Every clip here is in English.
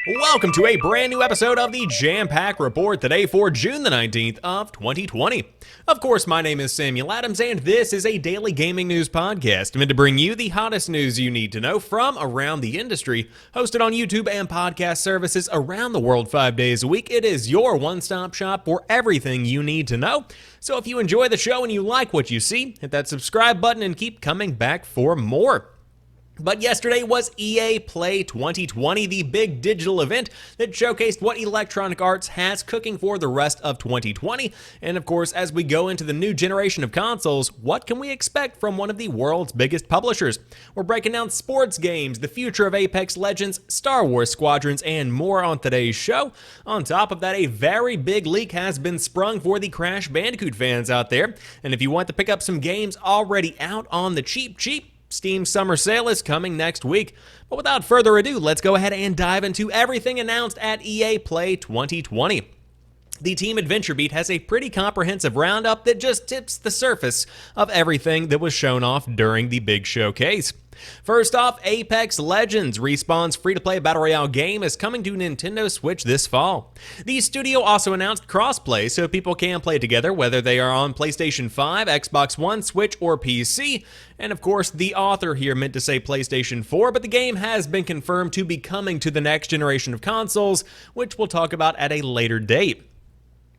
Welcome to a brand new episode of the Jampack Report today for June the 19th of 2020. Of course, my name is Samuel Adams, and this is a daily gaming news podcast meant to bring you the hottest news you need to know from around the industry. Hosted on YouTube and podcast services around the world 5 days a week, it is your one-stop shop for everything you need to know. So if you enjoy the show and you like what you see, hit that subscribe button and keep coming back for more. But yesterday was EA Play 2020, the big digital event that showcased what Electronic Arts has cooking for the rest of 2020. And of course, as we go into the new generation of consoles, what can we expect from one of the world's biggest publishers? We're breaking down sports games, the future of Apex Legends, Star Wars Squadrons, and more on today's show. On top of that, a very big leak has been sprung for the Crash Bandicoot fans out there. And if you want to pick up some games already out on the cheap, Steam Summer Sale is coming next week. But without further ado, let's go ahead and dive into everything announced at EA Play 2020. The Team Adventure Beat has a pretty comprehensive roundup that just tips the surface of everything that was shown off during the big showcase. First off, Apex Legends, Respawn's free-to-play battle royale game, is coming to Nintendo Switch this fall. The studio also announced crossplay so people can play together whether they are on PlayStation 5, Xbox One, Switch, or PC. And of course, the author here meant to say PlayStation 4, but the game has been confirmed to be coming to the next generation of consoles, which we'll talk about at a later date.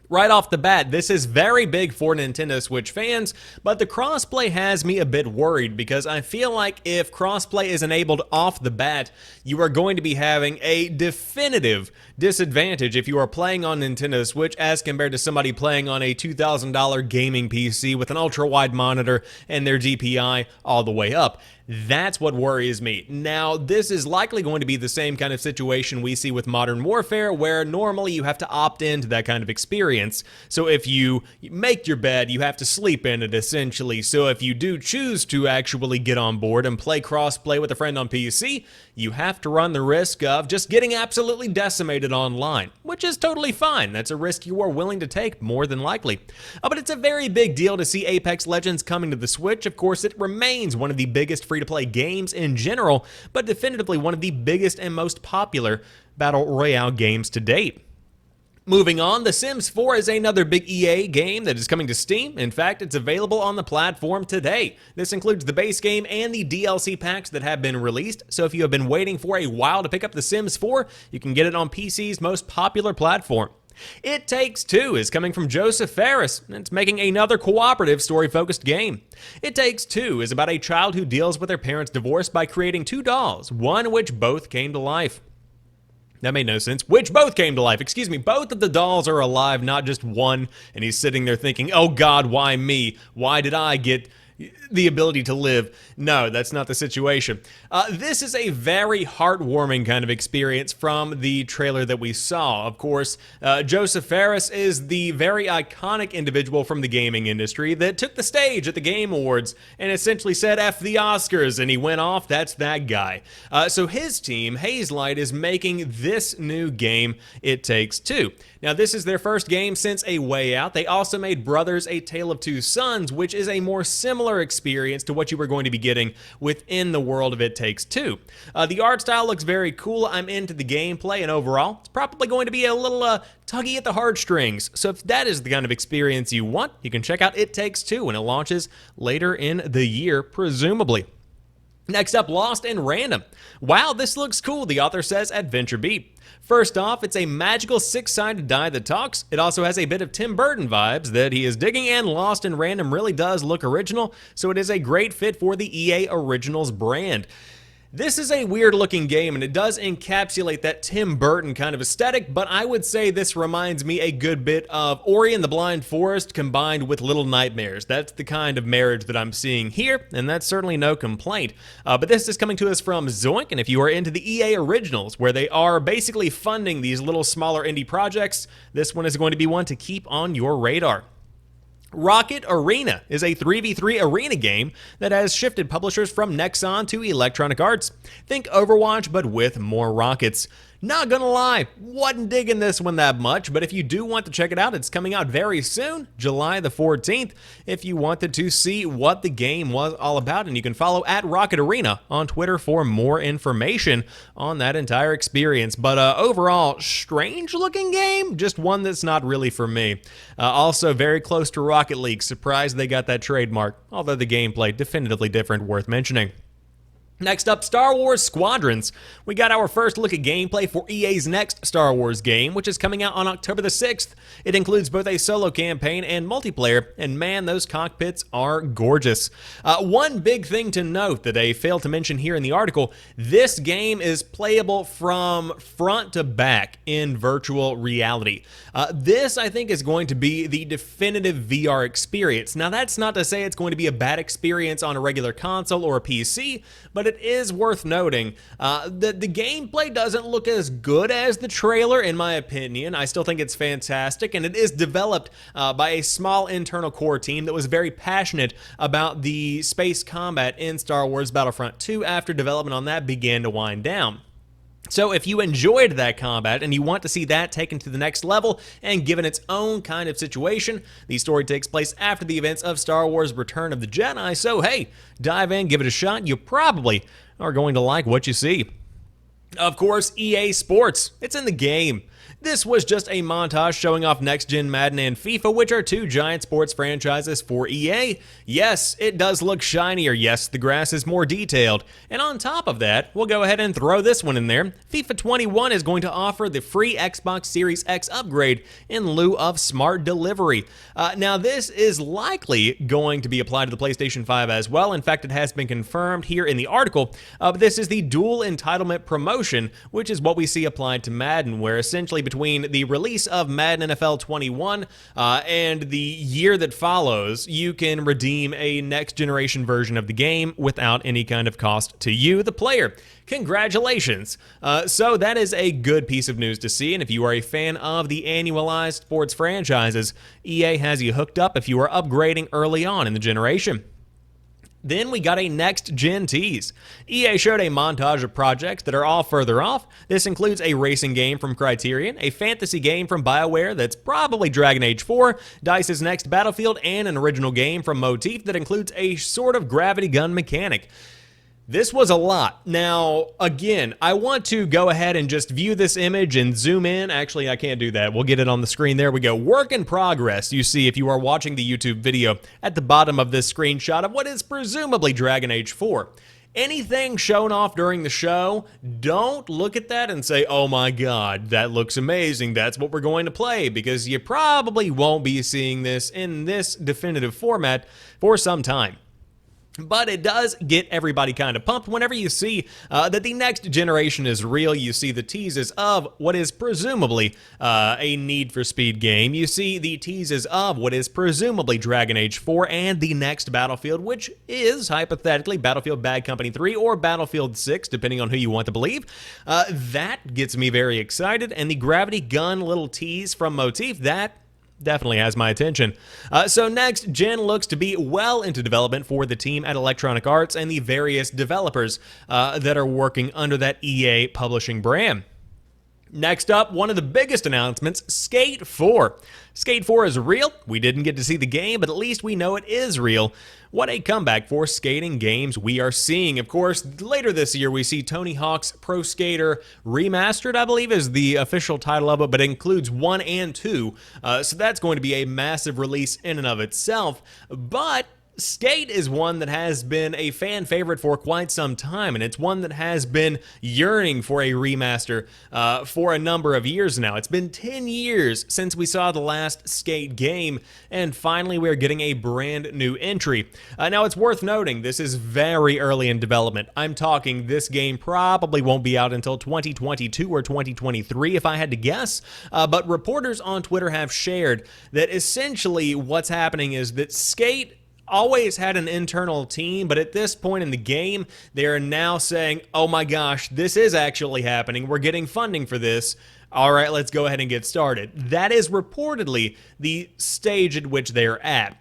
Right off the bat, this is very big for Nintendo Switch fans, but the crossplay has me a bit worried because I feel like if crossplay is enabled off the bat, you are going to be having a definitive disadvantage if you are playing on Nintendo Switch as compared to somebody playing on a $2,000 gaming PC with an ultra-wide monitor and their DPI all the way up. That's what worries me. Now, this is likely going to be the same kind of situation we see with Modern Warfare, where normally you have to opt into that kind of experience. So if you make your bed, you have to sleep in it, essentially. So if you do choose to actually get on board and play crossplay with a friend on PC, you have to run the risk of just getting absolutely decimated online, which is totally fine. That's a risk you are willing to take, more than likely. But it's a very big deal to see Apex Legends coming to the Switch. Of course, it remains one of the biggest free-to-play games in general, but definitively one of the biggest and most popular battle royale games to date. Moving on, The Sims 4 is another big EA game that is coming to Steam. In fact, it's available on the platform today. This includes the base game and the DLC packs that have been released, so if you have been waiting for a while to pick up The Sims 4, you can get it on PC's most popular platform. It Takes Two is coming from Joseph Fares, and it's making another cooperative story-focused game. It Takes Two is about a child who deals with their parents' divorce by creating two dolls, one which both came to life. That made no sense. Which both came to life. Excuse me. Both of the dolls are alive, not just one. And he's sitting there thinking, oh God, why me? Why did I get the ability to live? No, that's not the situation. This is a very heartwarming kind of experience from the trailer that we saw. Of course, Joseph Fares is the very iconic individual from the gaming industry that took the stage at the Game Awards and essentially said, F the Oscars, and he went off. That's that guy. So his team, Hazelight, is making this new game, It Takes Two. Now, this is their first game since A Way Out. They also made Brothers: A Tale of Two Sons, which is a more similar experience to what you were going to be getting within the world of It Takes Two. The art style looks very cool. I'm into the gameplay, and overall, it's probably going to be a little tuggy at the heartstrings. So if that is the kind of experience you want, you can check out It Takes Two when it launches later in the year, presumably. Next up, Lost in Random. Wow, this looks cool, the author says at VentureBeat. First off, it's a magical six-sided die that talks. It also has a bit of Tim Burton vibes that he is digging, and Lost in Random really does look original, so it is a great fit for the EA Originals brand. This is a weird looking game, and it does encapsulate that Tim Burton kind of aesthetic, but I would say this reminds me a good bit of Ori and the Blind Forest combined with Little Nightmares. That's the kind of marriage that I'm seeing here, and that's certainly no complaint. But this is coming to us from Zoink, and if you are into the EA Originals, where they are basically funding these little smaller indie projects, this one is going to be one to keep on your radar. Rocket Arena is a 3v3 arena game that has shifted publishers from Nexon to Electronic Arts. Think Overwatch, but with more rockets. Not gonna lie, wasn't digging this one that much, but if you do want to check it out, it's coming out very soon, July the 14th, if you wanted to see what the game was all about, and you can follow at Rocket Arena on Twitter for more information on that entire experience. But overall, strange looking game, just one that's not really for me. Also very close to Rocket League, surprised they got that trademark, although the gameplay definitively different, worth mentioning. Next up, Star Wars Squadrons. We got our first look at gameplay for EA's next Star Wars game, which is coming out on October the 6th. It includes both a solo campaign and multiplayer, and man, those cockpits are gorgeous. One big thing to note that I failed to mention here in the article, this game is playable from front to back in virtual reality. This, I think, is going to be the definitive VR experience. Now, that's not to say it's going to be a bad experience on a regular console or a PC, but it is worth noting that the gameplay doesn't look as good as the trailer, in my opinion. I still think it's fantastic, and it is developed by a small internal core team that was very passionate about the space combat in Star Wars Battlefront 2 after development on that began to wind down. So if you enjoyed that combat and you want to see that taken to the next level and given its own kind of situation, the story takes place after the events of Star Wars Return of the Jedi, so hey, dive in, give it a shot, you probably are going to like what you see. Of course, EA Sports, it's in the game. This was just a montage showing off next-gen Madden and FIFA, which are two giant sports franchises for EA. Yes, it does look shinier. Yes, the grass is more detailed. And on top of that, we'll go ahead and throw this one in there. FIFA 21 is going to offer the free Xbox Series X upgrade in lieu of smart delivery. Now, this is likely going to be applied to the PlayStation 5 as well. In fact, it has been confirmed here in the article. This is the dual entitlement promotion, which is what we see applied to Madden, where essentially between the release of Madden NFL 21 and the year that follows, you can redeem a next generation version of the game without any kind of cost to you, the player. Congratulations. So that is a good piece of news to see, and if you are a fan of the annualized sports franchises, EA has you hooked up if you are upgrading early on in the generation. Then we got a next-gen tease. EA showed a montage of projects that are all further off. This includes a racing game from Criterion, a fantasy game from BioWare that's probably Dragon Age 4, DICE's next Battlefield, and an original game from Motif that includes a sort of gravity gun mechanic. This was a lot. Now, again, I want to go ahead and just view this image and zoom in. Actually, I can't do that. We'll get it on the screen. There we go. Work in progress, you see if you are watching the YouTube video at the bottom of this screenshot of what is presumably Dragon Age 4. Anything shown off during the show, don't look at that and say, oh my god, that looks amazing, that's what we're going to play, because you probably won't be seeing this in this definitive format for some time. But it does get everybody kind of pumped whenever you see that the next generation is real. You see the teases of what is presumably a Need for Speed game. You see the teases of what is presumably Dragon Age 4 and the next Battlefield, which is hypothetically Battlefield Bad Company 3 or Battlefield 6, depending on who you want to believe. That gets me very excited, and the gravity gun little tease from Motif, that definitely has my attention. So next gen looks to be well into development for the team at Electronic Arts and the various developers that are working under that EA publishing brand. Next up, one of the biggest announcements, Skate 4. Skate 4 is real. We didn't get to see the game, but at least we know it is real. What a comeback for skating games we are seeing. Of course, later this year, we see Tony Hawk's Pro Skater Remastered, I believe is the official title of it, but it includes 1 and 2. So that's going to be a massive release in and of itself. But Skate is one that has been a fan favorite for quite some time, and it's one that has been yearning for a remaster for a number of years now. It's been 10 years since we saw the last Skate game, and finally we're getting a brand new entry. Now it's worth noting, this is very early in development. I'm talking this game probably won't be out until 2022 or 2023 if I had to guess, but reporters on Twitter have shared that essentially what's happening is that Skate always had an internal team, but at this point in the game, they are now saying, oh my gosh, this is actually happening. We're getting funding for this. All right, let's go ahead and get started. That is reportedly the stage at which they're at.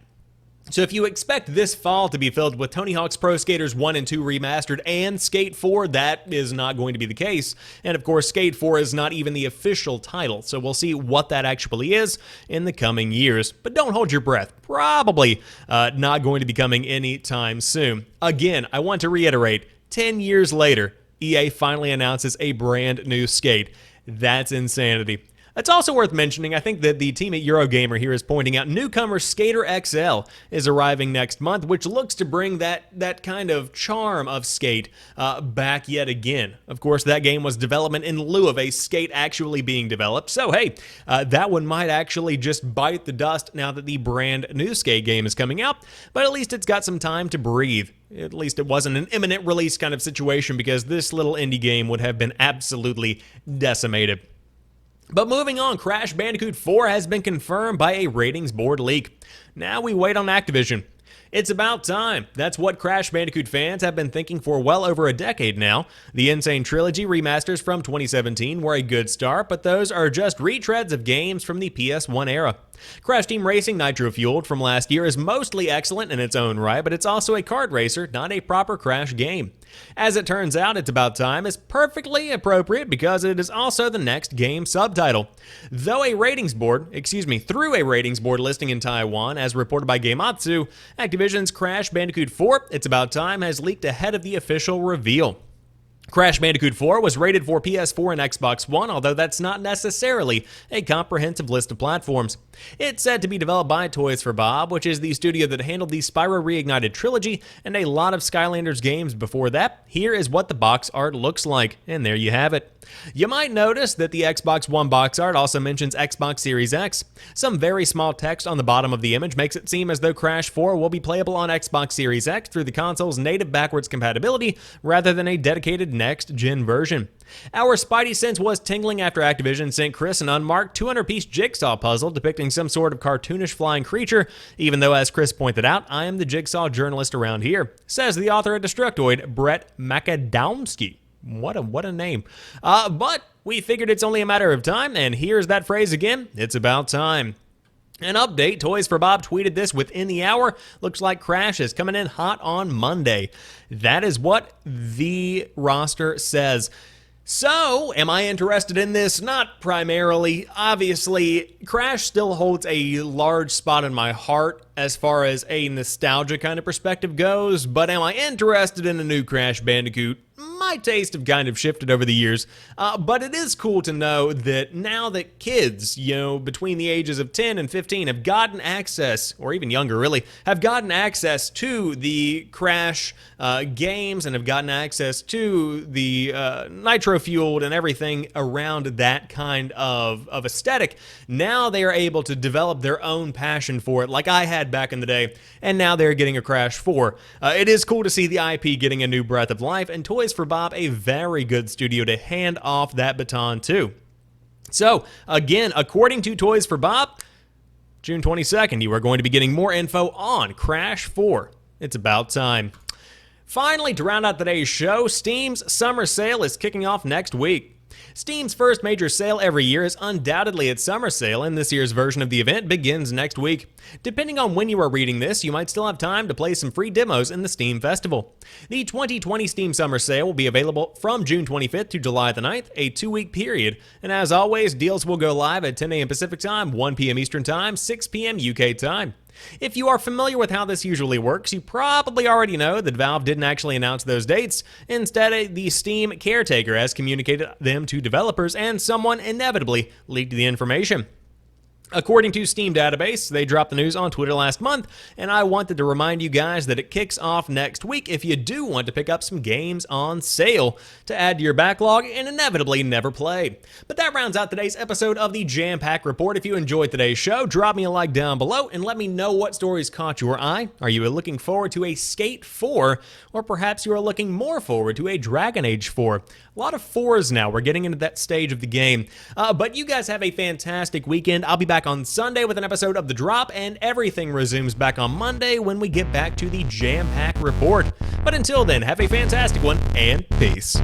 So if you expect this fall to be filled with Tony Hawk's Pro Skaters 1 and 2 Remastered and Skate 4, that is not going to be the case. And of course, Skate 4 is not even the official title, so we'll see what that actually is in the coming years. But don't hold your breath. Probably not going to be coming anytime soon. Again, I want to reiterate, 10 years later, EA finally announces a brand new Skate. That's insanity. It's also worth mentioning, I think that the team at Eurogamer here is pointing out newcomer Skater XL is arriving next month, which looks to bring that kind of charm of Skate back yet again. Of course, that game was development in lieu of a Skate actually being developed, so hey, that one might actually just bite the dust now that the brand new Skate game is coming out, but at least it's got some time to breathe. At least it wasn't an imminent release kind of situation, because this little indie game would have been absolutely decimated. But moving on, Crash Bandicoot 4 has been confirmed by a ratings board leak. Now we wait on Activision. It's about time. That's what Crash Bandicoot fans have been thinking for well over a decade now. The Insane Trilogy remasters from 2017 were a good start, but those are just retreads of games from the PS1 era. Crash Team Racing Nitro Fueled from last year is mostly excellent in its own right, but it's also a kart racer, not a proper Crash game. As it turns out, It's About Time is perfectly appropriate because it is also the next game subtitle. Through a ratings board listing in Taiwan, as reported by Gameatsu, Activision's Crash Bandicoot 4, It's About Time has leaked ahead of the official reveal. Crash Bandicoot 4 was rated for PS4 and Xbox One, although that's not necessarily a comprehensive list of platforms. It's said to be developed by Toys for Bob, which is the studio that handled the Spyro Reignited trilogy and a lot of Skylanders games before that. Here is what the box art looks like, and there you have it. You might notice that the Xbox One box art also mentions Xbox Series X. Some very small text on the bottom of the image makes it seem as though Crash 4 will be playable on Xbox Series X through the console's native backwards compatibility rather than a dedicated next-gen version. Our spidey sense was tingling after Activision sent Chris an unmarked 200-piece jigsaw puzzle depicting some sort of cartoonish flying creature, even though, as Chris pointed out, I am the jigsaw journalist around here, says the author of Destructoid, Brett Makadowski. What a name. But we figured it's only a matter of time, and here's that phrase again, it's about time. An update, Toys for Bob tweeted this within the hour. Looks like Crash is coming in hot on Monday. That is what the roster says. So, am I interested in this? Not primarily. Obviously, Crash still holds a large spot in my heart as far as a nostalgia kind of perspective goes, but am I interested in a new Crash Bandicoot? My taste have kind of shifted over the years, but it is cool to know that now that kids, between the ages of 10 and 15 have gotten access, or even younger really, have gotten access to the Crash games and have gotten access to the Nitro Fueled and everything around that kind of aesthetic. Now they are able to develop their own passion for it like I had back in the day, and now they're getting a Crash 4. It is cool to see the IP getting a new breath of life, and Toys for Bob a very good studio to hand off that baton to. So, again, according to Toys for Bob, June 22nd, you are going to be getting more info on Crash 4. It's about time. Finally, to round out today's show, Steam's summer sale is kicking off next week. Steam's first major sale every year is undoubtedly its summer sale, and this year's version of the event begins next week. Depending on when you are reading this, you might still have time to play some free demos in the Steam Festival. The 2020 Steam Summer Sale will be available from June 25th to July the 9th, a 2-week period, and as always, deals will go live at 10 a.m. Pacific Time, 1 p.m. Eastern Time, 6 p.m. UK Time. If you are familiar with how this usually works, you probably already know that Valve didn't actually announce those dates. Instead, the Steam caretaker has communicated them to developers, and someone inevitably leaked the information. According to Steam Database, they dropped the news on Twitter last month, and I wanted to remind you guys that it kicks off next week if you do want to pick up some games on sale to add to your backlog and inevitably never play. But that rounds out today's episode of the Jampack Report. If you enjoyed today's show, drop me a like down below and let me know what stories caught your eye. Are you looking forward to a Skate 4, or perhaps you are looking more forward to a Dragon Age 4? A lot of 4s now. We're getting into that stage of the game. But you guys have a fantastic weekend. I'll be back on Sunday with an episode of The Drop, and everything resumes back on Monday when we get back to the Jampack Report. But until then, have a fantastic one, and peace.